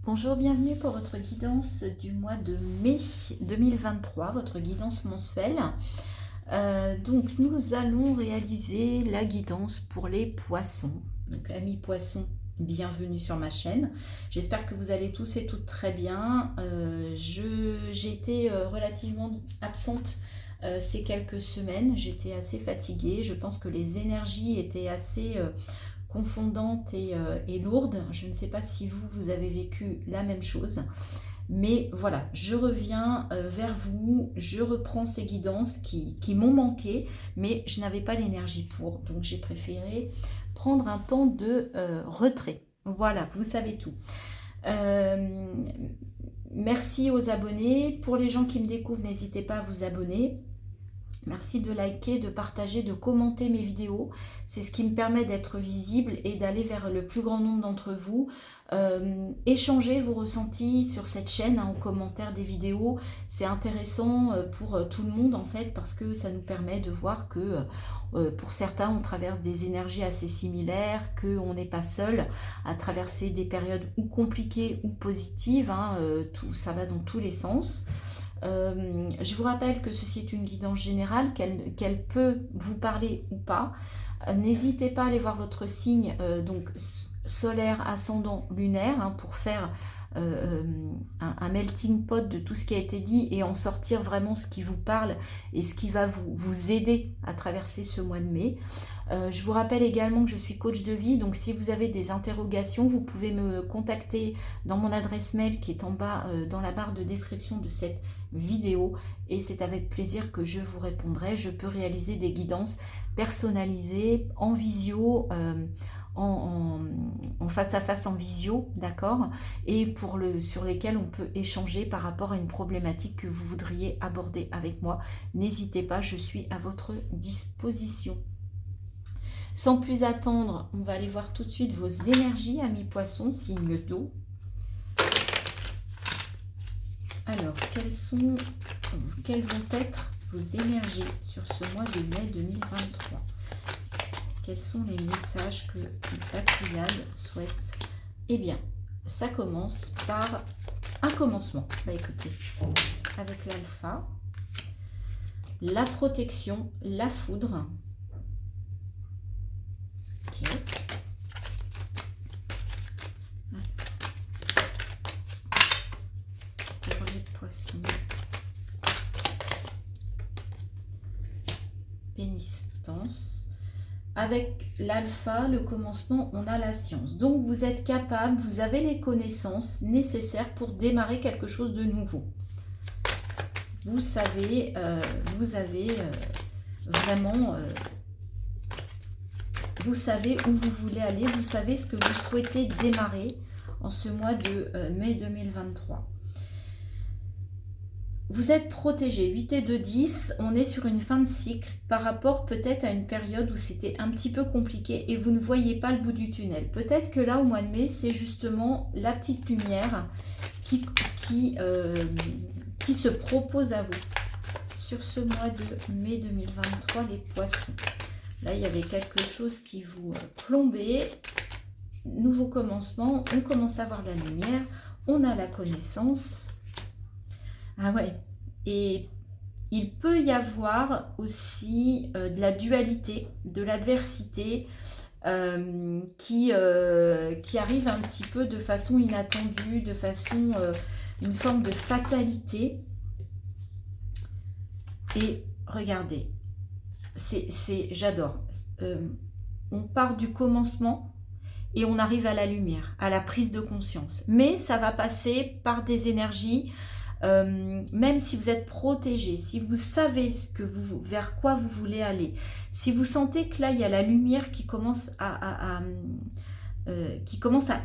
Bonjour, bienvenue pour votre guidance du mois de mai 2023, votre guidance mensuelle. Donc nous allons réaliser la guidance pour les poissons. Donc amis poissons, bienvenue sur ma chaîne. J'espère que vous allez tous et toutes très bien. J'ai été relativement absente ces quelques semaines. J'étais assez fatiguée. Je pense que les énergies étaient assez confondante et lourde. Je ne sais pas si vous avez vécu la même chose. Mais voilà, je reviens vers vous, je reprends ces guidances qui m'ont manqué, mais je n'avais pas l'énergie pour. Donc j'ai préféré prendre un temps de retrait. Voilà, vous savez tout. Merci aux abonnés. Pour les gens qui me découvrent, n'hésitez pas à vous abonner. Merci de liker, de partager, de commenter mes vidéos. C'est ce qui me permet d'être visible et d'aller vers le plus grand nombre d'entre vous. Échangez vos ressentis sur cette chaîne en commentaire des vidéos. C'est intéressant pour tout le monde en fait parce que ça nous permet de voir que pour certains on traverse des énergies assez similaires, qu'on n'est pas seul à traverser des périodes ou compliquées ou positives. Tout, ça va dans tous les sens. Je vous rappelle que ceci est une guidance générale, qu'elle peut vous parler ou pas. N'hésitez pas à aller voir votre signe donc solaire, ascendant, lunaire pour faire un melting pot de tout ce qui a été dit et en sortir vraiment ce qui vous parle et ce qui va vous aider à traverser ce mois de mai. Je vous rappelle également que je suis coach de vie, donc si vous avez des interrogations, vous pouvez me contacter dans mon adresse mail qui est en bas dans la barre de description de cette vidéo et c'est avec plaisir que je vous répondrai. Je peux réaliser des guidances personnalisées en visio, en face à face en visio, d'accord, et sur lesquelles on peut échanger par rapport à une problématique que vous voudriez aborder avec moi. N'hésitez pas, je suis à votre disposition. Sans plus attendre, on va aller voir tout de suite vos énergies, amis poissons, signe d'eau. Alors, quelles vont être vos énergies sur ce mois de mai 2023? Quels sont les messages que la Pléiade souhaite? Eh bien, ça commence par un commencement. Bah écoutez, avec l'alpha, la protection, la foudre. Ok. Pour les poissons. Pénitence. Avec l'alpha, le commencement, on a la science. Donc vous êtes capable, vous avez les connaissances nécessaires pour démarrer quelque chose de nouveau. Vous savez, vous avez vraiment, vous savez où vous voulez aller, vous savez ce que vous souhaitez démarrer en ce mois de mai 2023. Vous êtes protégé, 8 et 2, 10, on est sur une fin de cycle par rapport peut-être à une période où c'était un petit peu compliqué et vous ne voyez pas le bout du tunnel. Peut-être que là, au mois de mai, c'est justement la petite lumière qui se propose à vous. Sur ce mois de mai 2023, les poissons. Là, il y avait quelque chose qui vous plombait. Nouveau commencement, on commence à voir la lumière, on a la connaissance. Ah ouais, et il peut y avoir aussi de la dualité, de l'adversité qui arrive un petit peu de façon inattendue, de façon, une forme de fatalité. Et regardez, j'adore. On part du commencement et on arrive à la lumière, à la prise de conscience. Mais ça va passer par des énergies. Même si vous êtes protégé, si vous savez vers quoi vous voulez aller, si vous sentez que là il y a la lumière qui commence à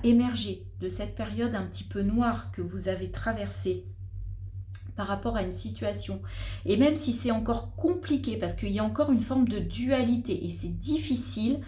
émerger de cette période un petit peu noire que vous avez traversée par rapport à une situation, et même si c'est encore compliqué parce qu'il y a encore une forme de dualité et c'est difficile,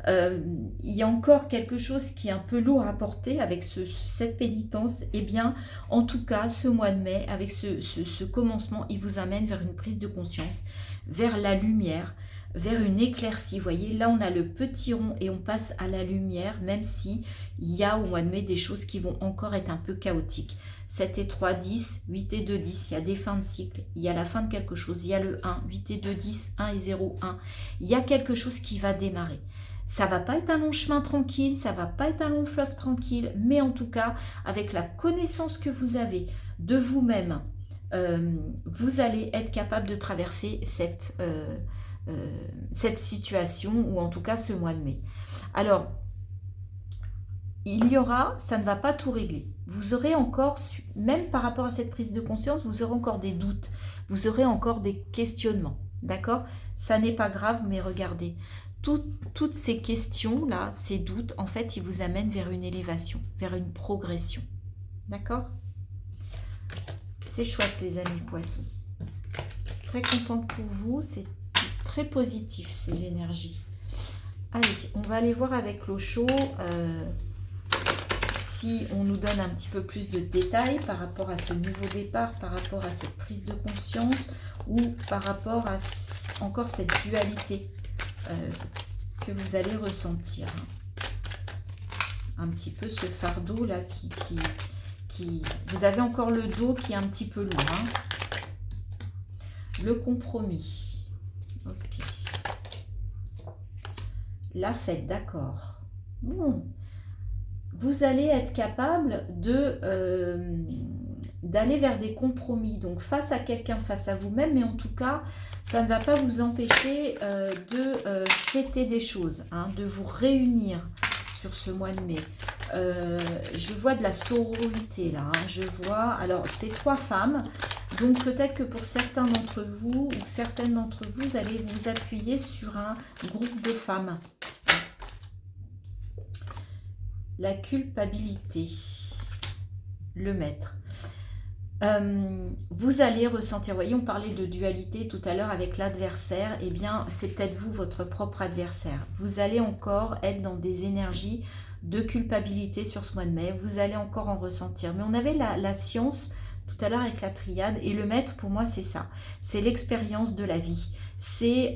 il y a encore quelque chose qui est un peu lourd à porter avec cette pénitence. Et bien en tout cas ce mois de mai avec ce commencement, il vous amène vers une prise de conscience, vers la lumière, vers une éclaircie. Vous voyez, là on a le petit rond et on passe à la lumière, même si il y a au mois de mai des choses qui vont encore être un peu chaotiques. 7 et 3, 10, 8 et 2, 10, il y a des fins de cycle, il y a la fin de quelque chose, il y a le 1, 8 et 2, 10, 1 et 0, 1. Il y a quelque chose qui va démarrer. Ça va pas être un long chemin tranquille, ça va pas être un long fleuve tranquille, mais en tout cas, avec la connaissance que vous avez de vous-même, vous allez être capable de traverser cette situation, ou en tout cas ce mois de mai. Alors, il y aura, ça ne va pas tout régler. Vous aurez encore, même par rapport à cette prise de conscience, vous aurez encore des doutes, vous aurez encore des questionnements, d'accord? Ça n'est pas grave, mais regardez, toutes ces questions-là, ces doutes, en fait, ils vous amènent vers une élévation, vers une progression, d'accord? C'est chouette, les amis poissons. Très contente pour vous, c'est très positif, ces énergies. Allez, on va aller voir avec l'Osho si on nous donne un petit peu plus de détails par rapport à ce nouveau départ, par rapport à cette prise de conscience, ou par rapport à encore cette dualité que vous allez ressentir. Un petit peu ce fardeau là qui... Vous avez encore le dos qui est un petit peu lourd. Hein. Le compromis. Ok. La fête, d'accord. Bon. Vous allez être capable d'aller vers des compromis. Donc face à quelqu'un, face à vous-même, mais en tout cas, ça ne va pas vous empêcher de fêter des choses, hein, de vous réunir sur ce mois de mai. Je vois de la sororité là, hein, je vois, alors c'est 3 femmes, donc peut-être que pour certains d'entre vous ou certaines d'entre vous, vous allez vous appuyer sur un groupe de femmes. La culpabilité, le maître. Vous allez ressentir, voyez, on parlait de dualité tout à l'heure avec l'adversaire, eh bien c'est peut-être vous votre propre adversaire. Vous allez encore être dans des énergies de culpabilité sur ce mois de mai, vous allez encore en ressentir. Mais on avait la science tout à l'heure avec la triade, et le maître pour moi c'est ça, c'est l'expérience de la vie. C'est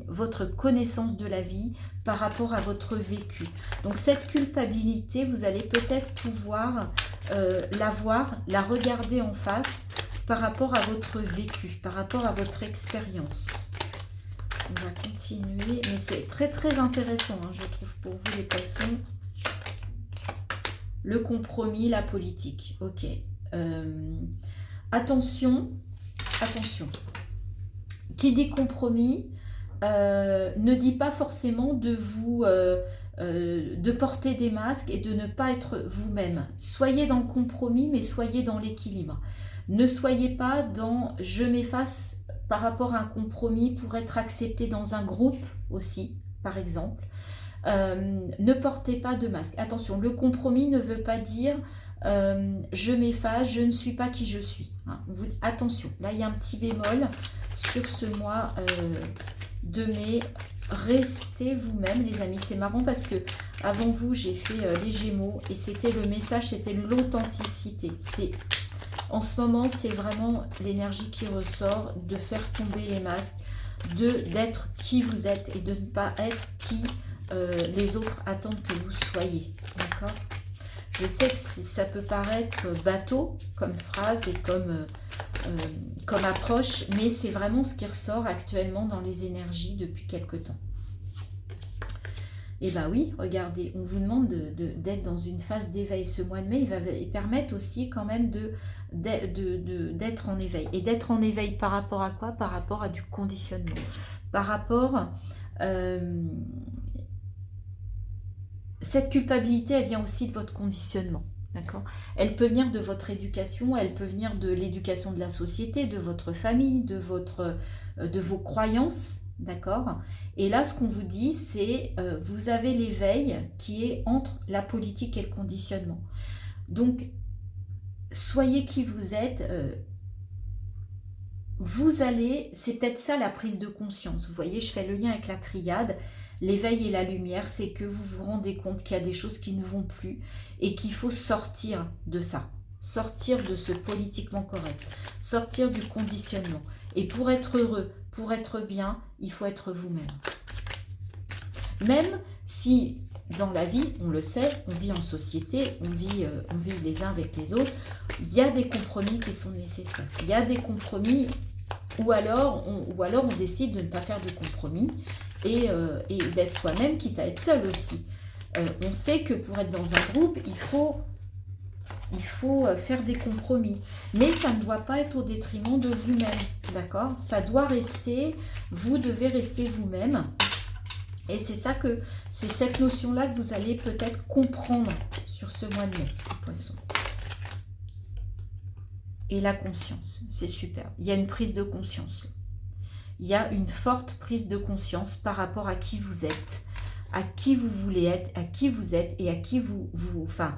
votre connaissance de la vie par rapport à votre vécu. Donc cette culpabilité, vous allez peut-être pouvoir la voir, la regarder en face par rapport à votre vécu, par rapport à votre expérience. On va continuer, mais c'est très très intéressant, hein, je trouve, pour vous les poissons. Le compromis, la politique, ok. Attention, attention. Qui dit compromis ne dit pas forcément de vous de porter des masques et de ne pas être vous-même. Soyez dans le compromis, mais soyez dans l'équilibre. Ne soyez pas dans je m'efface par rapport à un compromis pour être accepté dans un groupe aussi, par exemple. Ne portez pas de masque. Attention, le compromis ne veut pas dire je m'efface, je ne suis pas qui je suis. Hein. Attention, là il y a un petit bémol sur ce mois de mai. Restez vous-même les amis. C'est marrant parce que avant vous j'ai fait les Gémeaux et c'était le message, c'était l'authenticité. En ce moment c'est vraiment l'énergie qui ressort, de faire tomber les masques, d'être qui vous êtes et de ne pas être qui les autres attendent que vous soyez. D'accord ? Je sais que ça peut paraître bateau comme phrase et comme approche, mais c'est vraiment ce qui ressort actuellement dans les énergies depuis quelque temps. Et bien oui, regardez, on vous demande d'être dans une phase d'éveil ce mois de mai. Il va permettre aussi quand même d'être en éveil. Et d'être en éveil par rapport à quoi? Par rapport à du conditionnement. Par rapport... cette culpabilité, elle vient aussi de votre conditionnement, d'accord? Elle peut venir de votre éducation, elle peut venir de l'éducation de la société, de votre famille, de vos croyances, d'accord? Et là, ce qu'on vous dit, c'est vous avez l'éveil qui est entre la politique et le conditionnement. Donc, soyez qui vous êtes. Vous allez, c'est peut-être ça la prise de conscience. Vous voyez, je fais le lien avec la triade. L'éveil et la lumière, c'est que vous vous rendez compte qu'il y a des choses qui ne vont plus et qu'il faut sortir de ça, sortir de ce politiquement correct, sortir du conditionnement. Et pour être heureux, pour être bien, il faut être vous-même. Même si dans la vie, on le sait, on vit en société, on vit les uns avec les autres, il y a des compromis qui sont nécessaires. Il y a des compromis ou alors on décide de ne pas faire de compromis et d'être soi-même, quitte à être seul aussi. On sait que pour être dans un groupe, il faut faire des compromis. Mais ça ne doit pas être au détriment de vous-même, d'accord? Ça doit rester, vous devez rester vous-même. Et c'est cette notion-là que vous allez peut-être comprendre sur ce mois de mai, Poisson. Et la conscience, c'est super. Il y a une prise de conscience. Il y a une forte prise de conscience par rapport à qui vous êtes, à qui vous voulez être, à qui vous êtes et à qui enfin,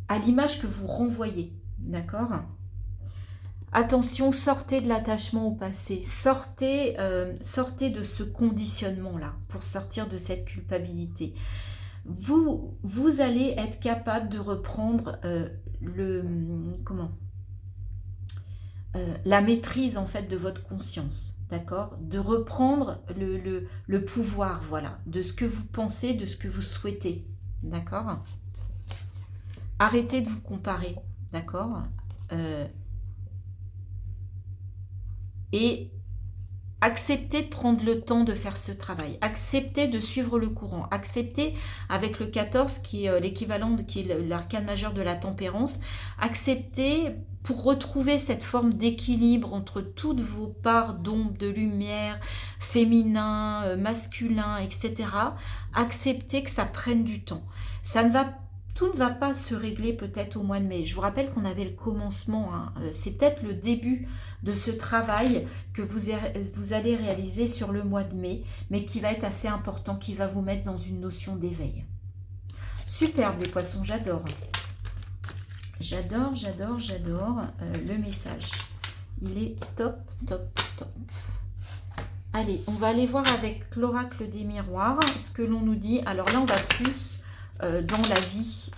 à l'image que vous renvoyez, d'accord? Attention, sortez de l'attachement au passé, sortez de ce conditionnement-là pour sortir de cette culpabilité. Vous allez être capable de reprendre la maîtrise en fait de votre conscience, d'accord? De reprendre le pouvoir, voilà, de ce que vous pensez, de ce que vous souhaitez, d'accord? Arrêtez de vous comparer, d'accord? Et acceptez de prendre le temps de faire ce travail. Acceptez de suivre le courant. Acceptez, avec le 14, qui est l'équivalent, qui est l'arcane majeur de la tempérance, acceptez, pour retrouver cette forme d'équilibre entre toutes vos parts d'ombre, de lumière, féminin, masculin, etc. Acceptez que ça prenne du temps. Tout ne va pas se régler peut-être au mois de mai. Je vous rappelle qu'on avait le commencement, hein. C'est peut-être le début de ce travail que vous allez réaliser sur le mois de mai, mais qui va être assez important, qui va vous mettre dans une notion d'éveil. Superbe les poissons, j'adore. J'adore le message. Il est top, top, top. Allez, on va aller voir avec l'oracle des miroirs ce que l'on nous dit. Alors là, on va plus dans la vie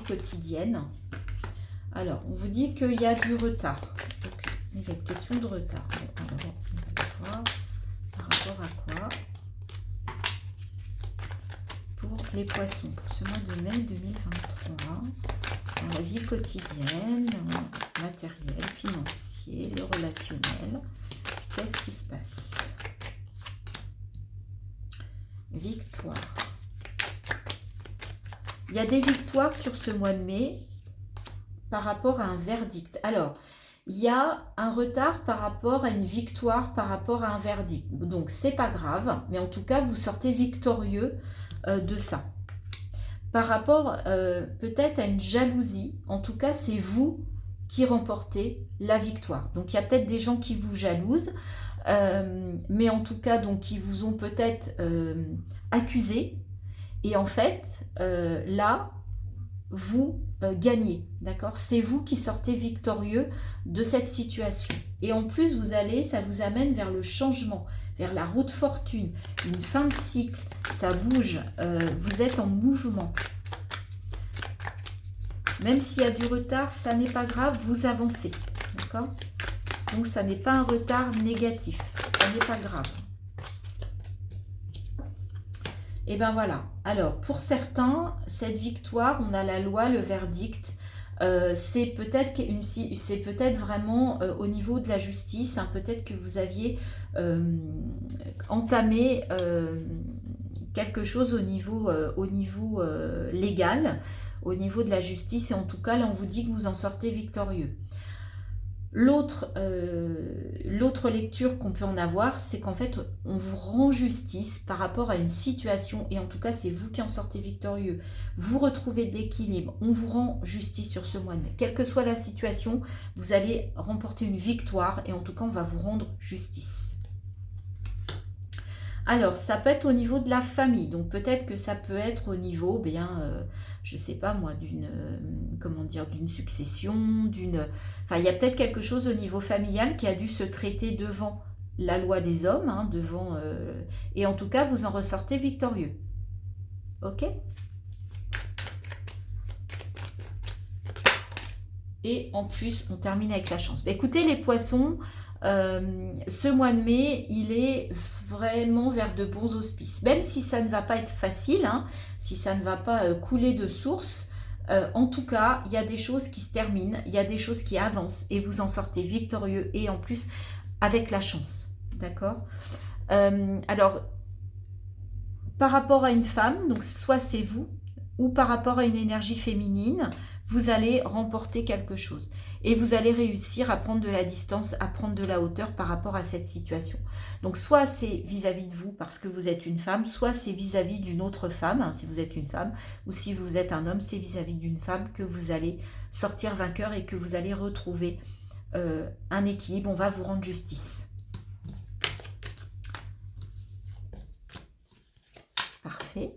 quotidienne. Alors, on vous dit qu'il y a du retard. Okay. Il y a une question de retard. Alors, on va voir par rapport à quoi pour les poissons, pour ce mois de mai 2023, dans la vie quotidienne, matériel, financier, le relationnel. Qu'est-ce qui se passe? Victoire. Il y a des victoires sur ce mois de mai par rapport à un verdict. Alors, il y a un retard par rapport à une victoire, par rapport à un verdict. Donc, c'est pas grave, mais en tout cas, vous sortez victorieux de ça. Par rapport peut-être à une jalousie, en tout cas, c'est vous qui remportez la victoire. Donc, il y a peut-être des gens qui vous jalousent, mais en tout cas, donc, qui vous ont peut-être accusé. Et en fait, là, vous gagnez, d'accord? C'est vous qui sortez victorieux de cette situation. Et en plus, ça vous amène vers le changement, vers la roue de fortune, une fin de cycle, ça bouge, vous êtes en mouvement. Même s'il y a du retard, ça n'est pas grave, vous avancez, d'accord? Donc, ça n'est pas un retard négatif, ça n'est pas grave. Et bien voilà, alors pour certains, cette victoire, on a la loi, le verdict, c'est peut-être vraiment au niveau de la justice, hein, peut-être que vous aviez entamé quelque chose au niveau légal, au niveau de la justice, et en tout cas là on vous dit que vous en sortez victorieux. L'autre lecture qu'on peut en avoir, c'est qu'en fait, on vous rend justice par rapport à une situation, et en tout cas, c'est vous qui en sortez victorieux. Vous retrouvez de l'équilibre, on vous rend justice sur ce mois de mai. Quelle que soit la situation, vous allez remporter une victoire, et en tout cas, on va vous rendre justice. Alors, ça peut être au niveau de la famille, donc peut-être que ça peut être au niveau, je sais pas moi, d'une succession, enfin, il y a peut-être quelque chose au niveau familial qui a dû se traiter devant la loi des hommes, hein, et en tout cas, vous en ressortez victorieux. Ok? Et en plus, on termine avec la chance. Bah, écoutez, les poissons, ce mois de mai, il est vraiment vers de bons auspices. Même si ça ne va pas être facile, hein, si ça ne va pas couler de source, en tout cas, il y a des choses qui se terminent, il y a des choses qui avancent et vous en sortez victorieux et en plus avec la chance. D'accord? Alors, par rapport à une femme, donc soit c'est vous, ou par rapport à une énergie féminine, vous allez remporter quelque chose. Et vous allez réussir à prendre de la distance, à prendre de la hauteur par rapport à cette situation. Donc soit c'est vis-à-vis de vous parce que vous êtes une femme, soit c'est vis-à-vis d'une autre femme, hein, si vous êtes une femme, ou si vous êtes un homme, c'est vis-à-vis d'une femme que vous allez sortir vainqueur et que vous allez retrouver un équilibre. On va vous rendre justice. Parfait.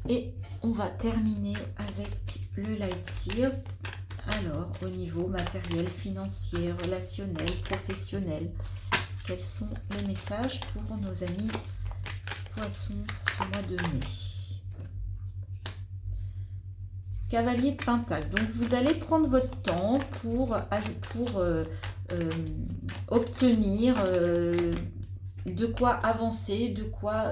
Et on va terminer avec le Light Seers. Alors, au niveau matériel, financier, relationnel, professionnel, quels sont les messages pour nos amis poissons pour ce mois de mai? Cavalier de Pentacle. Donc, vous allez prendre votre temps pour obtenir de quoi avancer, de quoi...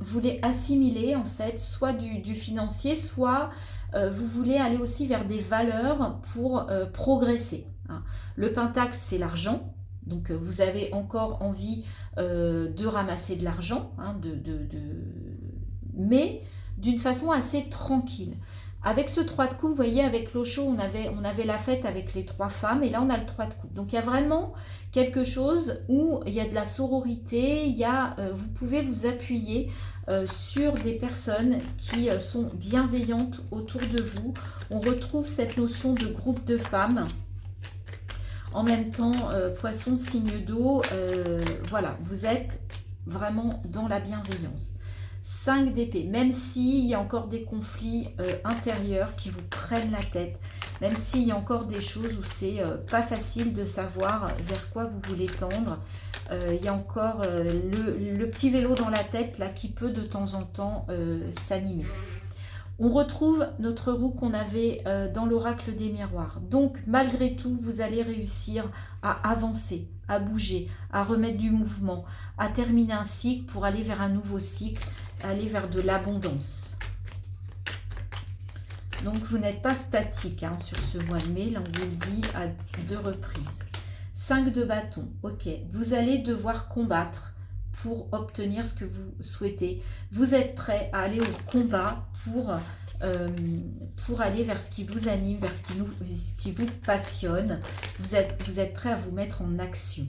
vous voulez assimiler en fait soit du financier, soit vous voulez aller aussi vers des valeurs pour progresser. Hein. Le pentacle, c'est l'argent, donc vous avez encore envie de ramasser de l'argent, hein, mais d'une façon assez tranquille. Avec ce 3 de coupe, vous voyez, avec l'Osho, on avait la fête avec les 3 femmes, et là on a le 3 de coupe. Donc il y a vraiment quelque chose où il y a de la sororité, vous pouvez vous appuyer sur des personnes qui sont bienveillantes autour de vous. On retrouve cette notion de groupe de femmes. En même temps, poisson, signe d'eau, voilà, vous êtes vraiment dans la bienveillance. 5 d'épée, même s'il y a encore des conflits intérieurs qui vous prennent la tête, même s'il y a encore des choses où c'est pas facile de savoir vers quoi vous voulez tendre, il y a encore le petit vélo dans la tête là qui peut de temps en temps s'animer. On retrouve notre roue qu'on avait dans l'oracle des miroirs. Donc malgré tout, vous allez réussir à avancer, à bouger, à remettre du mouvement, à terminer un cycle pour aller vers un nouveau cycle, aller vers de l'abondance. Donc vous n'êtes pas statique hein, sur ce mois de mai, là on vous le dit à 2 reprises. 5 de bâton, ok, vous allez devoir combattre pour obtenir ce que vous souhaitez. Vous êtes prêt à aller au combat pour aller vers ce qui vous anime, vers ce qui vous passionne. Vous êtes prêt à vous mettre en action.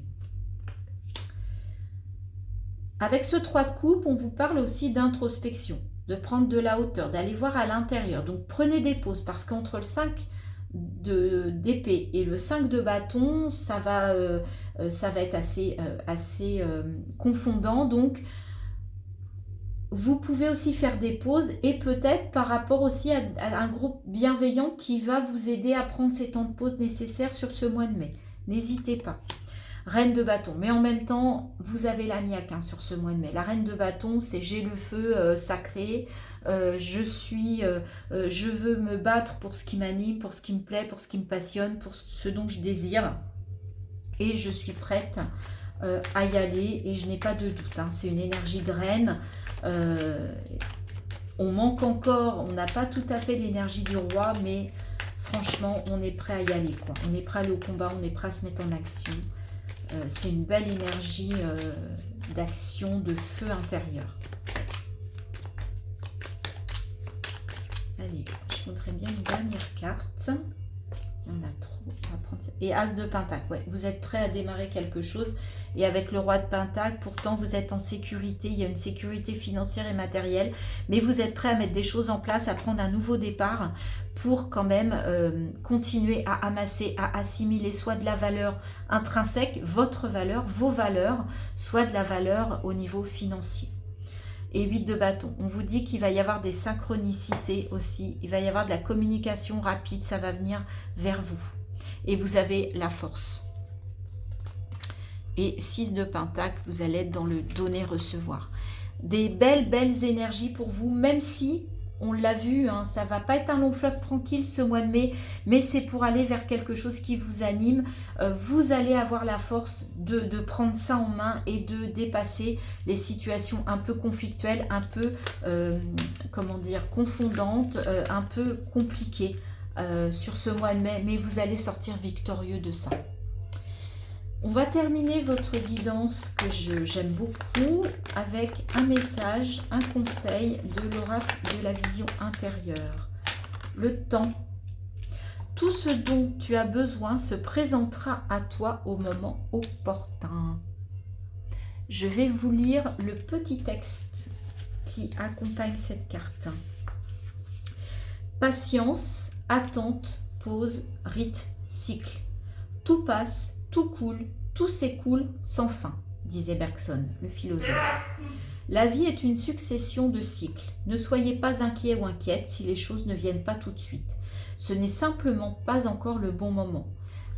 Avec ce 3 de coupe, on vous parle aussi d'introspection, de prendre de la hauteur, d'aller voir à l'intérieur. Donc prenez des pauses parce qu'entre le 5 d'épée et le 5 de bâton, ça va être assez confondant. Donc vous pouvez aussi faire des pauses et peut-être par rapport aussi à un groupe bienveillant qui va vous aider à prendre ces temps de pause nécessaires sur ce mois de mai. N'hésitez pas. Reine de bâton, mais en même temps, vous avez la niaque hein, sur ce mois de mai. La reine de bâton, c'est j'ai le feu sacré, je veux me battre pour ce qui m'anime, pour ce qui me plaît, pour ce qui me passionne, pour ce dont je désire. Et je suis prête à y aller et je n'ai pas de doute. Hein. C'est une énergie de reine. On manque encore, on n'a pas tout à fait l'énergie du roi, mais franchement, on est prêt à y aller. Quoi. On est prêt à aller au combat, on est prêt à se mettre en action. C'est une belle énergie d'action, de feu intérieur. Allez, je voudrais bien une dernière carte. Il y en a trop. On va prendre ça. Et As de Pentacle. Ouais, vous êtes prêt à démarrer quelque chose. Et avec le Roi de Pentacle, pourtant vous êtes en sécurité. Il y a une sécurité financière et matérielle. Mais vous êtes prêt à mettre des choses en place, à prendre un nouveau départ pour quand même continuer à amasser, à assimiler soit de la valeur intrinsèque, votre valeur, vos valeurs, soit de la valeur au niveau financier. Et 8 de bâton, on vous dit qu'il va y avoir des synchronicités aussi, il va y avoir de la communication rapide, ça va venir vers vous. Et vous avez la force. Et 6 de pentacle, vous allez être dans le donner-recevoir. des belles énergies pour vous, même si, on l'a vu, hein, ça va pas être un long fleuve tranquille ce mois de mai, mais c'est pour aller vers quelque chose qui vous anime. Vous allez avoir la force de prendre ça en main et de dépasser les situations un peu conflictuelles, un peu, comment dire, confondantes, un peu compliquées sur ce mois de mai, mais vous allez sortir victorieux de ça. On va terminer votre guidance que j'aime beaucoup avec un message, un conseil de l'oracle de la vision intérieure. Le temps. Tout ce dont tu as besoin se présentera à toi au moment opportun. Je vais vous lire le petit texte qui accompagne cette carte. Patience, attente, pause, rythme, cycle. Tout passe, tout coule, tout s'écoule sans fin, disait Bergson, le philosophe. La vie est une succession de cycles. Ne soyez pas inquiets ou inquiètes si les choses ne viennent pas tout de suite. Ce n'est simplement pas encore le bon moment.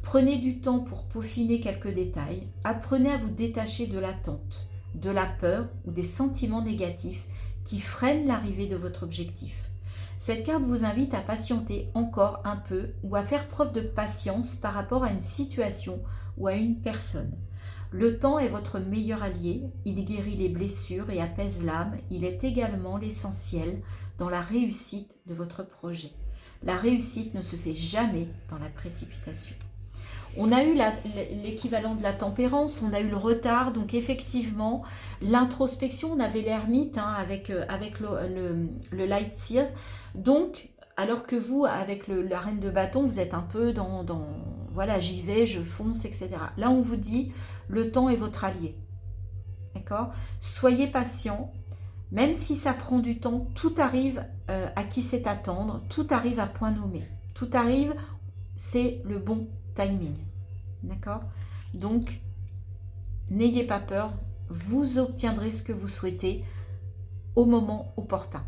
Prenez du temps pour peaufiner quelques détails. Apprenez à vous détacher de l'attente, de la peur ou des sentiments négatifs qui freinent l'arrivée de votre objectif. Cette carte vous invite à patienter encore un peu ou à faire preuve de patience par rapport à une situation ou à une personne. Le temps est votre meilleur allié, il guérit les blessures et apaise l'âme, il est également l'essentiel dans la réussite de votre projet. La réussite ne se fait jamais dans la précipitation. On a eu l'équivalent de la tempérance, on a eu le retard, donc effectivement, l'introspection, on avait l'ermite hein, avec le Light Seers. Donc, alors que vous, avec la reine de bâton, vous êtes un peu dans voilà, j'y vais, je fonce, etc. Là, on vous dit, le temps est votre allié. D'accord ? Soyez patient, même si ça prend du temps, tout arrive à qui sait attendre, tout arrive à point nommé. Tout arrive, c'est le bon timing. D'accord ? Donc, n'ayez pas peur, vous obtiendrez ce que vous souhaitez au moment opportun.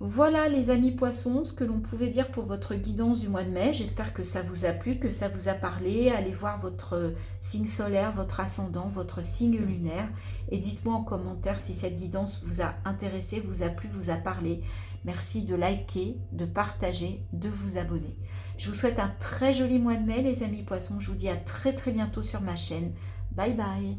Voilà les amis poissons, ce que l'on pouvait dire pour votre guidance du mois de mai. J'espère que ça vous a plu, que ça vous a parlé. Allez voir votre signe solaire, votre ascendant, votre signe lunaire. Et dites-moi en commentaire si cette guidance vous a intéressé, vous a plu, vous a parlé. Merci de liker, de partager, de vous abonner. Je vous souhaite un très joli mois de mai les amis poissons. Je vous dis à très bientôt sur ma chaîne. Bye bye.